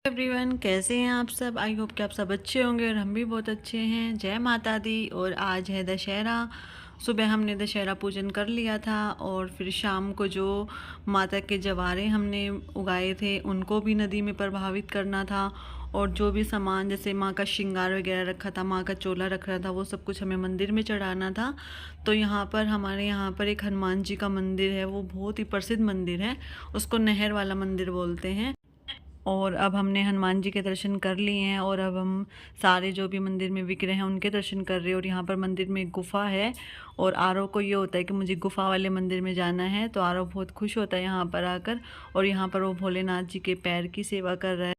Everyone, कैसे हैं आप सब। आई होप कि आप सब अच्छे होंगे और हम भी बहुत अच्छे हैं। जय माता दी। और आज है दशहरा। सुबह हमने दशहरा पूजन कर लिया था और फिर शाम को जो माता के जवारे हमने उगाए थे उनको भी नदी में प्रभावित करना था। और जो भी सामान जैसे माँ का श्रृंगार वगैरह रखा था, माँ का चोला रख रहा था, वो सब कुछ हमें मंदिर में चढ़ाना था। तो यहाँ पर हमारे यहाँ पर एक हनुमान जी का मंदिर है, वो बहुत ही प्रसिद्ध मंदिर है। उसको नहर वाला मंदिर बोलते हैं। और अब हमने हनुमान जी के दर्शन कर लिए हैं और अब हम सारे जो भी मंदिर में विग्रह हैं उनके दर्शन कर रहे हैं। और यहाँ पर मंदिर में एक गुफ़ा है और आरव को ये होता है कि मुझे गुफ़ा वाले मंदिर में जाना है, तो आरव बहुत खुश होता है यहाँ पर आकर। और यहाँ पर वो भोलेनाथ जी के पैर की सेवा कर रहा है।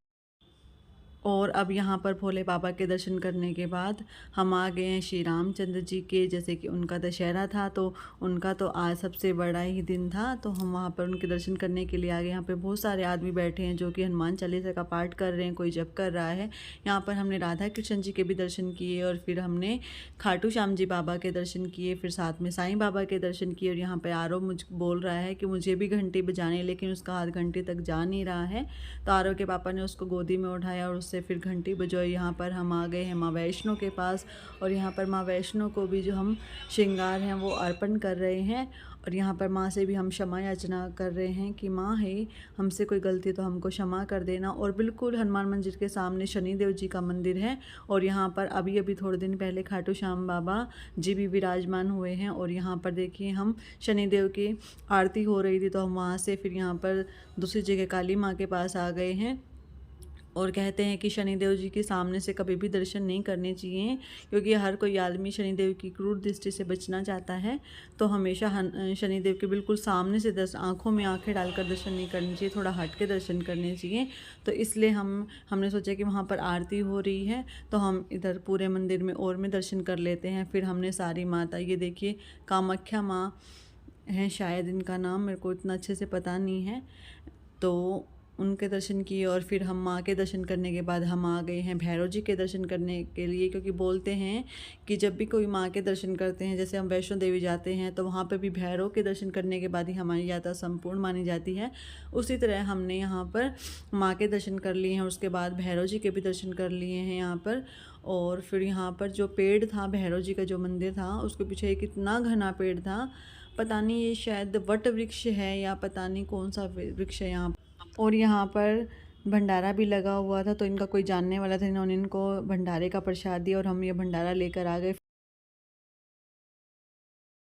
और अब यहाँ पर भोले बाबा के दर्शन करने के बाद हम आ गए हैं श्री रामचंद्र जी के। जैसे कि उनका दशहरा था तो उनका तो आज सबसे बड़ा ही दिन था, तो हम वहाँ पर उनके दर्शन करने के लिए आ गए। यहाँ पे बहुत सारे आदमी बैठे हैं जो कि हनुमान चालीसा का पाठ कर रहे हैं, कोई जप कर रहा है। यहाँ पर हमने राधा कृष्ण जी के भी दर्शन किए और फिर हमने खाटू श्याम जी बाबा के दर्शन किए, फिर साथ में साईं बाबा के दर्शन किए। और यहाँ पर आरव मुझ बोल रहा है कि मुझे भी घंटी बजानी, लेकिन उसका हाथ घंटी तक जा नहीं रहा है। तो आरव के पापा ने उसको गोदी में उठाया और उससे फिर घंटी बजाई। यहाँ पर हम आ गए हैं माँ वैष्णो के पास और यहाँ पर माँ वैष्णो को भी जो हम श्रृंगार हैं वो अर्पण कर रहे हैं। और यहाँ पर माँ से भी हम क्षमा याचना कर रहे हैं कि माँ है, हमसे कोई गलती तो हमको क्षमा कर देना। और बिल्कुल हनुमान मंदिर के सामने शनिदेव जी का मंदिर है और यहाँ पर अभी अभी थोड़े दिन पहले खाटू श्याम बाबा जी भी विराजमान हुए हैं। और यहाँ पर देखिए हम शनिदेव की आरती हो रही थी, तो हम वहाँ से फिर यहाँ पर दूसरी जगह काली माँ के पास आ गए हैं। और कहते हैं कि शनिदेव जी के सामने से कभी भी दर्शन नहीं करने चाहिए, क्योंकि हर कोई आदमी शनिदेव की क्रूर दृष्टि से बचना चाहता है। तो हमेशा शनिदेव के बिल्कुल सामने से आंखों में आंखें डालकर दर्शन नहीं करने चाहिए, थोड़ा हट के दर्शन करने चाहिए। तो इसलिए हमने सोचा कि वहाँ पर आरती हो रही है तो हम इधर पूरे मंदिर में और में दर्शन कर लेते हैं। फिर हमने सारी माता, ये देखिए कामाख्या माँ हैं शायद इनका नाम, मेरे को इतना अच्छे से पता नहीं है, तो उनके दर्शन किए। और फिर हम माँ के दर्शन करने के बाद हम आ गए हैं भैरव जी के दर्शन करने के लिए, क्योंकि बोलते हैं कि जब भी कोई माँ के दर्शन करते हैं, जैसे हम वैष्णो देवी जाते हैं तो वहाँ पे भी भैरव के दर्शन करने के बाद ही हमारी यात्रा संपूर्ण मानी जाती है। उसी तरह हमने यहाँ पर माँ के दर्शन कर लिए हैं, उसके बाद भैरव जी के भी दर्शन कर लिए हैं यहाँ पर। और फिर यहाँ पर जो पेड़ था, भैरव जी का जो मंदिर था उसके पीछे एक इतना घना पेड़ था, पता नहीं ये शायद वट वृक्ष है या पता नहीं कौन सा वृक्ष है यहाँ। और यहाँ पर भंडारा भी लगा हुआ था, तो इनका कोई जानने वाला था, इन्होंने इनको भंडारे का प्रसाद दिया और हम ये भंडारा लेकर आ गए।